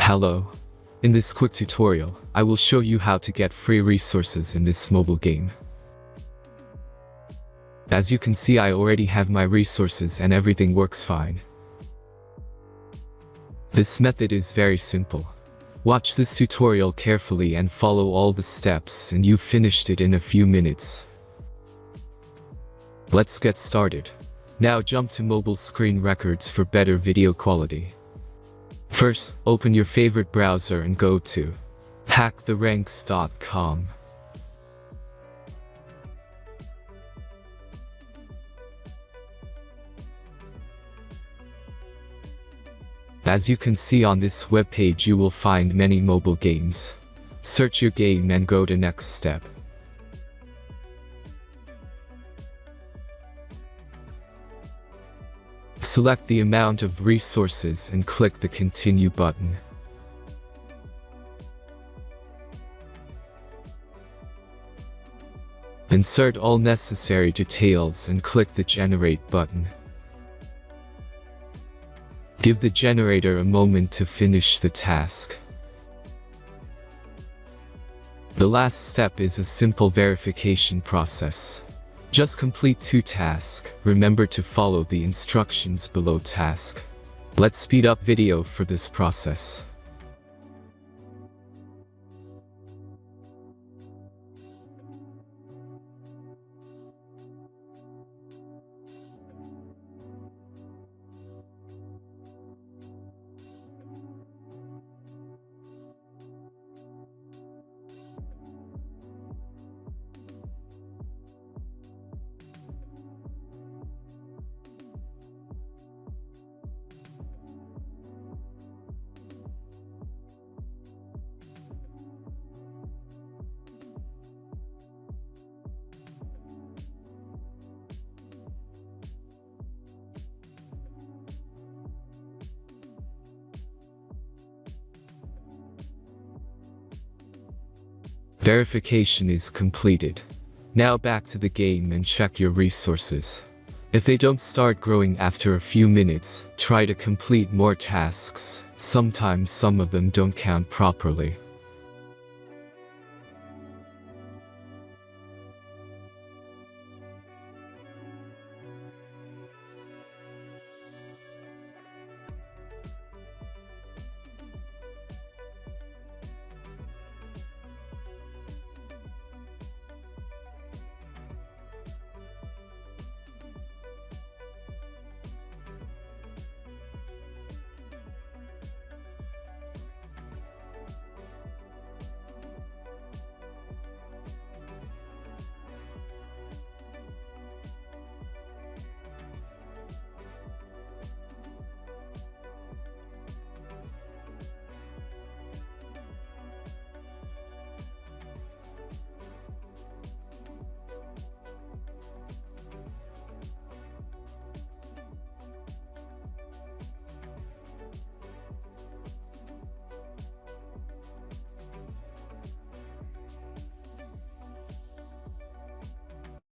Hello. In this quick tutorial, I will show you how to get free resources in this mobile game. As you can see, I already have my resources and everything works fine. This method is very simple. Watch this tutorial carefully and follow all the steps and you've finished it in a few minutes. Let's get started. Now jump to mobile screen records for better video quality. First, open your favorite browser and go to hack..com. As you can see on this webpage, you will find many mobile games. Search your game and go to next step. Select the amount of resources and click the Continue button. Insert all necessary details and click the Generate button. Give the generator a moment to finish the task. The last step is a simple verification process. Just complete 2 tasks. Remember to follow the instructions below task. Let's speed up video for this process. Verification is completed. Now back to the game and check your resources. If they don't start growing after a few minutes, try to complete more tasks. Sometimes some of them don't count properly.